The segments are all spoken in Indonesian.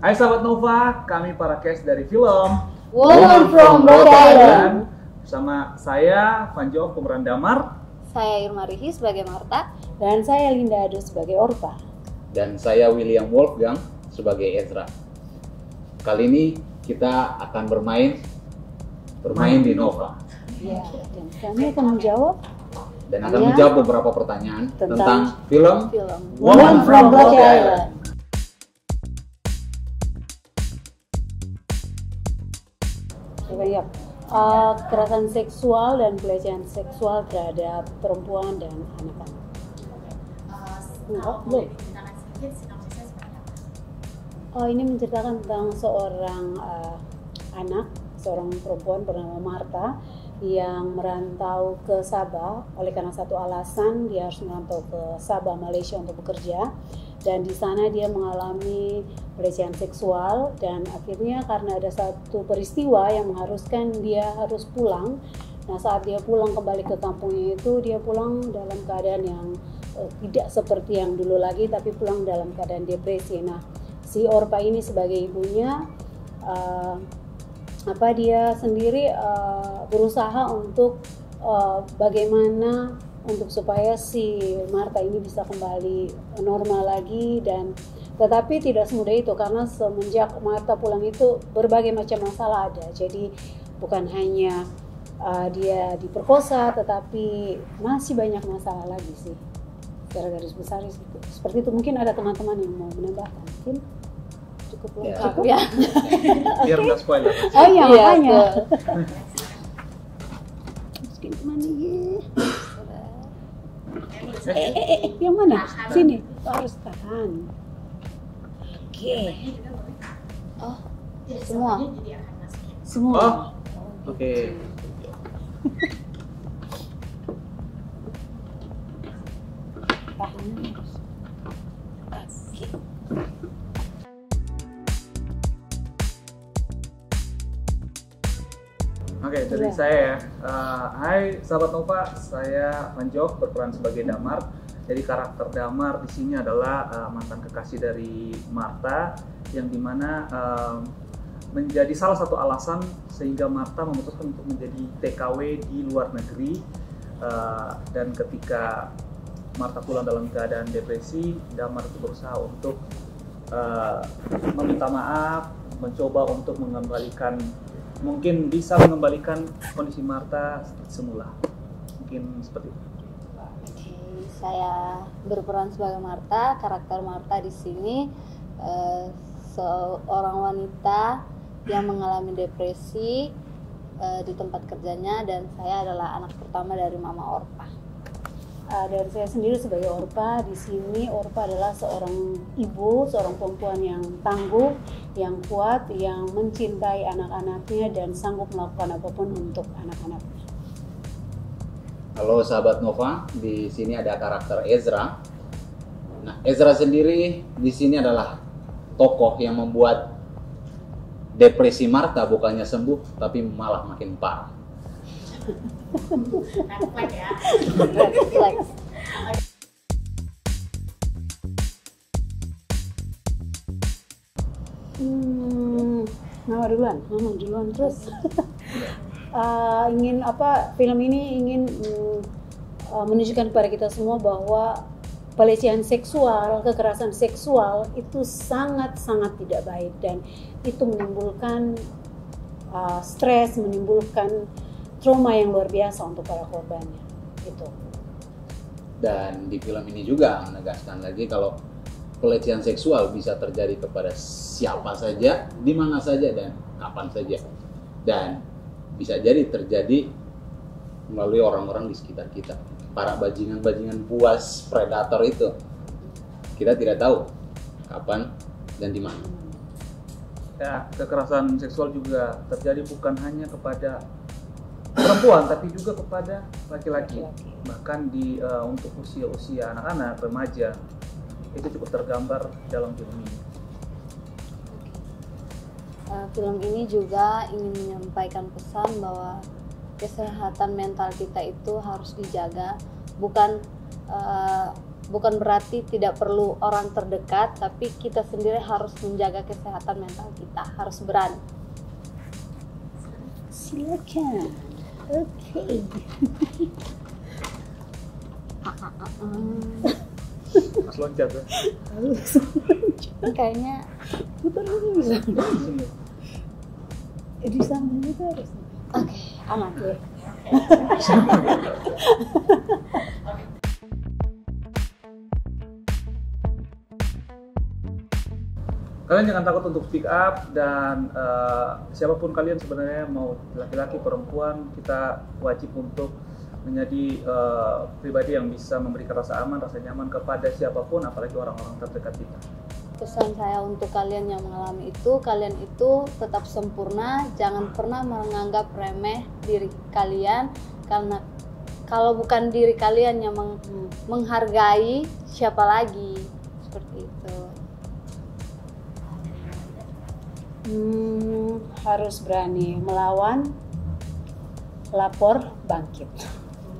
Hai sahabat Nova, kami para cast dari film Woman from Rhode Island. Bersama saya, Vanjo, pemeran Damar. Saya Irma Rihi sebagai Marta. Dan saya Linda Ado sebagai Orpa. Dan saya William Wolfgang sebagai Ezra. Kali ini kita akan bermain di Nova. Ya, dan kami akan menjawab beberapa pertanyaan tentang film Woman from Rhode Island. Kekerasan seksual dan pelecehan seksual terhadap perempuan dan anak-anak. Belum. Ini menceritakan tentang seorang seorang perempuan bernama Marta yang merantau ke Sabah. Oleh karena satu alasan, dia harus merantau ke Sabah, Malaysia untuk bekerja. Dan di sana dia mengalami pelecehan seksual, dan akhirnya karena ada satu peristiwa yang mengharuskan dia harus pulang. Nah, saat dia pulang kembali ke kampungnya itu, dia pulang dalam keadaan yang tidak seperti yang dulu lagi, tapi pulang dalam keadaan depresi. Nah, si Orpa ini sebagai ibunya, dia sendiri berusaha untuk bagaimana untuk supaya si Marta ini bisa kembali normal lagi, dan tetapi tidak semudah itu karena semenjak Marta pulang itu berbagai macam masalah ada. Jadi bukan hanya dia diperkosa, tetapi masih banyak masalah lagi sih. Secara garis besar seperti itu. Mungkin ada teman-teman yang mau menambahkan. Mungkin cukup lengkap ya. Biar nggak spoiler. Oh iya, makanya. Mungkin kemana ya? Yang mana? Sini. Harus tahan. Oke. Oh, semua. Semua. Oh, oke. Tahan. Oke, dari saya ya. Hai sahabat Nova, saya Vanjo berperan sebagai Damar. Jadi karakter Damar di sini adalah mantan kekasih dari Marta, yang dimana menjadi salah satu alasan sehingga Marta memutuskan untuk menjadi TKW di luar negeri. Dan ketika Marta pulang dalam keadaan depresi, Damar itu berusaha untuk meminta maaf, mencoba untuk mungkin bisa mengembalikan kondisi Marta seperti semula. Mungkin seperti itu. Oke, saya berperan sebagai Marta. Karakter Marta di sini seorang wanita yang mengalami depresi di tempat kerjanya, dan saya adalah anak pertama dari Mama Orpa. Dari saya sendiri sebagai Orpa, di sini Orpa adalah seorang ibu, seorang perempuan yang tangguh, yang kuat, yang mencintai anak-anaknya dan sanggup melakukan apapun untuk anak-anaknya. Halo sahabat Nova, di sini ada karakter Ezra. Nah, Ezra sendiri di sini adalah tokoh yang membuat depresi Marta bukannya sembuh, tapi malah makin parah. Refleks ya. Refleks. Mama duluan terus. Film ini ingin menunjukkan kepada kita semua bahwa pelecehan seksual, kekerasan seksual itu sangat-sangat tidak baik, dan itu menimbulkan stres, menimbulkan trauma yang luar biasa untuk para korbannya. Gitu. Dan di film ini juga menegaskan lagi kalau pelecehan seksual bisa terjadi kepada siapa saja, di mana saja, dan kapan saja. Dan bisa jadi terjadi melalui orang-orang di sekitar kita. Para bajingan-bajingan buas predator itu. Kita tidak tahu kapan dan di mana. Ya, kekerasan seksual juga terjadi bukan hanya kepada perempuan, tapi juga kepada laki-laki. Bahkan untuk usia anak-anak, remaja, itu cukup tergambar dalam film ini. Film ini juga ingin menyampaikan pesan bahwa kesehatan mental kita itu harus dijaga, bukan bukan berarti tidak perlu orang terdekat, tapi kita sendiri harus menjaga kesehatan mental kita, harus berani. Silakan. Oke. Mas loncat ya. Kayaknya Putar dulu bisa. Di samping itu harus. oke. Aman ya. Kalian jangan takut untuk speak up, dan siapapun kalian sebenarnya, mau laki-laki, perempuan, kita wajib untuk menjadi pribadi yang bisa memberikan rasa aman, rasa nyaman kepada siapapun, apalagi orang-orang terdekat kita. Pesan saya untuk kalian yang mengalami itu, kalian itu tetap sempurna, jangan pernah menganggap remeh diri kalian, karena kalau bukan diri kalian yang menghargai, siapa lagi? Seperti itu. Harus berani melawan, lapor, bangkit.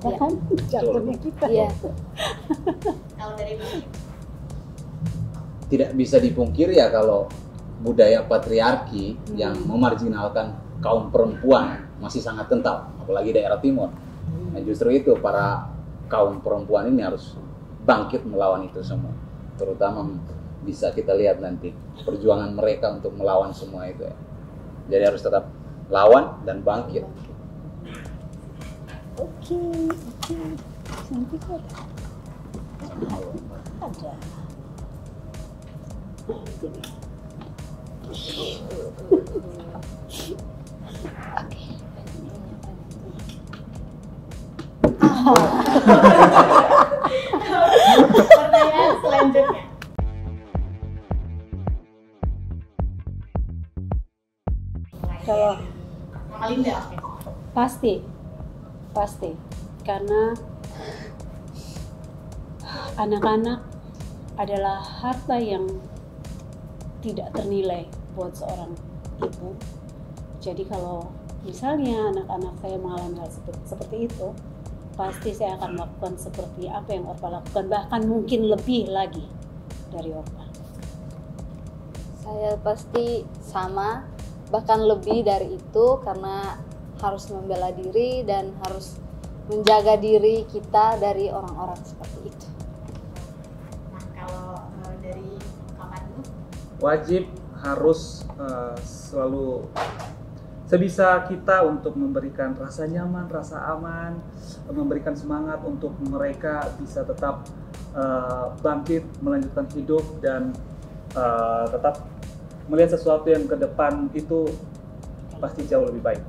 Ya kan? Jargonnya kita. Iya. Kalau dari Bang, Tidak bisa dipungkiri ya kalau budaya patriarki yang memarginalkan kaum perempuan masih sangat kental, apalagi daerah timur. Nah, justru itu para kaum perempuan ini harus bangkit melawan itu semua. Terutama bisa kita lihat nanti perjuangan mereka untuk melawan semua itu ya. Jadi harus tetap lawan dan bangkit. Oke. Sampai kok ada. pertanyaan selanjutnya. Kalau Mama Linda, oke. pasti karena anak-anak adalah harta yang tidak ternilai buat seorang ibu. Jadi kalau misalnya anak-anak saya mengalami hal seperti itu, pasti saya akan melakukan seperti apa yang Orpa lakukan, bahkan mungkin lebih lagi dari Orpa. Saya pasti sama, bahkan lebih dari itu, karena harus membela diri dan harus menjaga diri kita dari orang-orang seperti itu. Nah, kalau dari Kapan dulu, Wajib harus selalu sebisa kita untuk memberikan rasa nyaman, rasa aman, memberikan semangat untuk mereka bisa tetap bangkit, melanjutkan hidup, dan tetap melihat sesuatu yang ke depan itu pasti jauh lebih baik.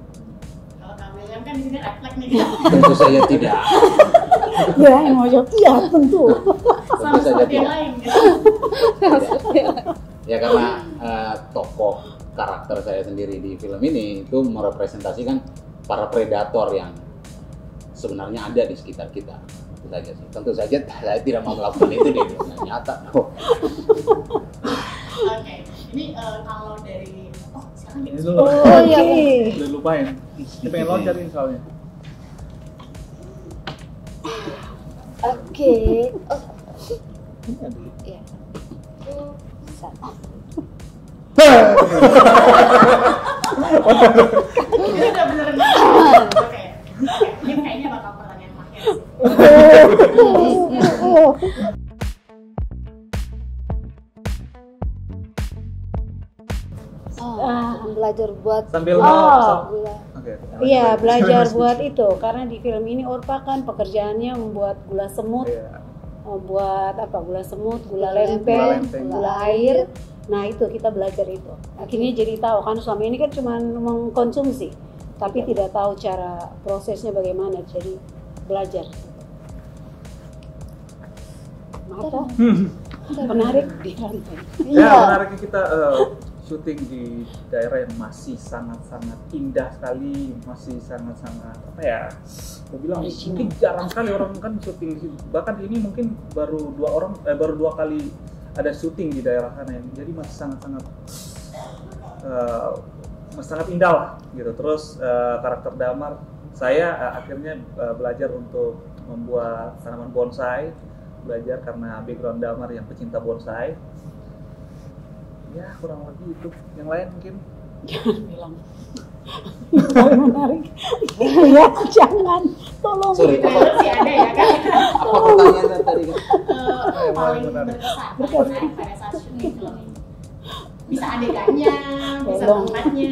kalau Kak William kan di sini refleks nih. Tentu saja tidak. Ya, yang mau jawab iya tentu. Sama saja seperti yang tidak. lain gitu. Ya karena tokoh karakter saya sendiri di film ini itu merepresentasikan para predator yang sebenarnya ada di sekitar kita. Itu saja sih. Tentu saja saya tidak mau melakukan itu di dunia nyata. Oke, ini kalau dari silakan Ini gitu. dulu. Oh iya. Udah lupain. Dia pengen loncat ini soalnya. Oke. Iya. Satu. Ini udah beneran banget. Oke, ini kayaknya bakal pertanyaan terakhir sih. Belajar buat Sambil gula. Oke. Iya, belajar buat itu karena di film ini Orpa kan pekerjaannya membuat gula semut, Iya. membuat apa? Gula semut, gula Gula lempeng, lempeng. gula air. Nah, itu kita belajar itu. Akhirnya jadi tahu kan selama ini kan cuma mengkonsumsi, tapi tidak tahu cara prosesnya bagaimana. Jadi belajar. Mata menarik di rantai. Ya, menariknya kita syuting di daerah yang masih sangat-sangat indah sekali, masih sangat-sangat apa ya? Aku bilang mungkin jarang sekali orang kan syuting di situ. Bahkan ini mungkin baru dua kali ada syuting di daerah sana, jadi masih sangat indah lah gitu. Terus karakter Damar, saya akhirnya belajar untuk membuat tanaman bonsai, belajar karena background Damar yang pecinta bonsai. Ya kurang lebih itu. Yang lain mungkin Jangan bilang. Paling menarik. Ya, jangan. Tolong. Sorry, Trailer sih ada ya kan? apa pertanyaannya tadi kan? Paling berkesan pada saat syuting film ini. Bisa adegannya, bisa Tolong. tempatnya.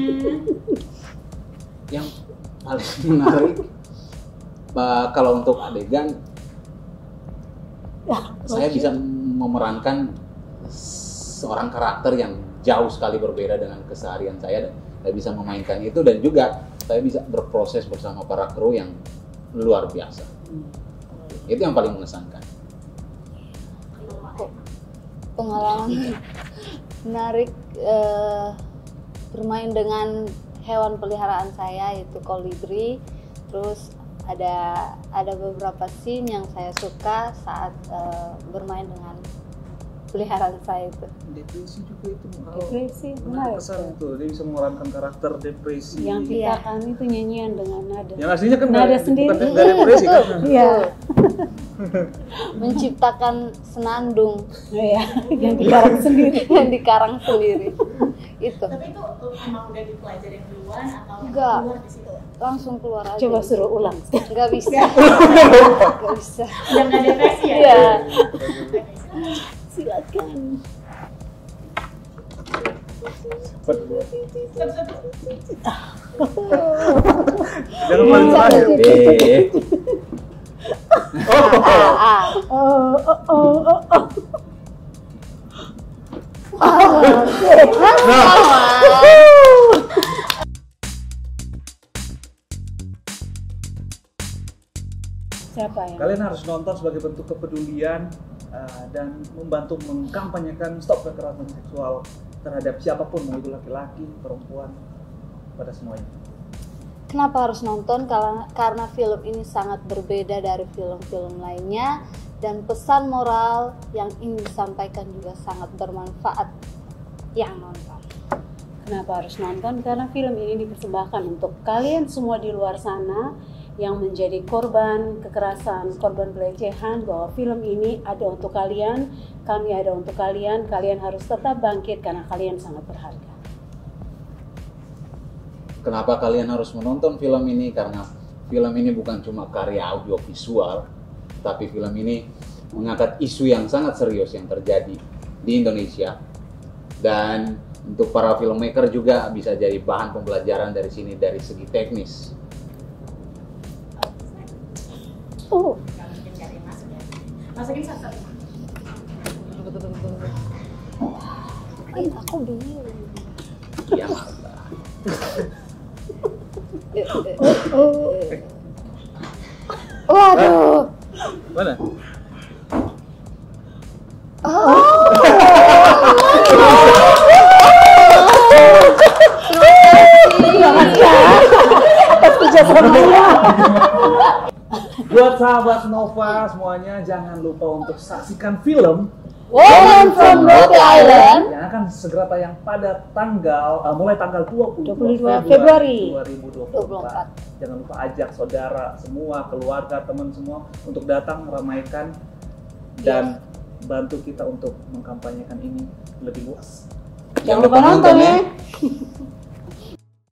Yang paling menarik kalau untuk adegan saya bisa memerankan seorang karakter yang jauh sekali berbeda dengan keseharian saya dan saya bisa memainkan itu dan juga saya bisa berproses bersama para kru yang luar biasa. Itu yang paling mengesankan. Pengalaman menarik bermain dengan hewan peliharaan saya yaitu kolibri. Terus ada beberapa scene yang saya suka saat bermain dengan peliharaan saya itu. depresi juga itu. Depresi, menarik menarik. kesan itu. Dia bisa memerankan karakter depresi. Yang Iya. ciptakan itu nyanyian dengan nada. Yang aslinya kan Nada nggak- sendiri. bukan nggak depresi kan? Iya. Menciptakan senandung Iya, yang dikarang sendiri. yang dikarang sendiri. Itu Tapi itu emang udah dipelajarin duluan atau Enggak. keluar di situ? langsung keluar aja. Coba suruh ulang. Nggak bisa. Nggak bisa. Udah nggak depresi ya? Iya. Silakan. Cepet gua. Jangan paling terakhir. Ah. Oh, oh, oh, oh, oh. Siapa yang? Kalian harus nonton sebagai bentuk kepedulian dan membantu mengkampanyekan stop kekerasan seksual terhadap siapapun, mau itu laki-laki, perempuan, pada semuanya. Kenapa harus nonton? Karena film ini sangat berbeda dari film-film lainnya dan pesan moral yang ingin disampaikan juga sangat bermanfaat yang nonton. Kenapa harus nonton? Karena film ini dipersembahkan untuk kalian semua di luar sana yang menjadi korban kekerasan, korban pelecehan, bahwa film ini ada untuk kalian, kami ada untuk kalian, kalian harus tetap bangkit karena kalian sangat berharga. Kenapa kalian harus menonton film ini? Karena film ini bukan cuma karya audiovisual, tapi film ini mengangkat isu yang sangat serius yang terjadi di Indonesia. Dan untuk para filmmaker juga bisa jadi bahan pembelajaran dari sini dari segi teknis. Oh, Nggak mungkin cari yang masuk ya. Masukin satu. Aku bingung. Iya, Marta. Waduh. Mana? Buat sahabat Nova semuanya, jangan lupa untuk saksikan film Woman from Rhode Island. yang akan segera tayang pada mulai tanggal 22 Februari 2024. Jangan lupa ajak saudara semua, keluarga, teman semua untuk datang meramaikan dan bantu kita untuk mengkampanyekan ini lebih luas. jangan lupa nonton ya.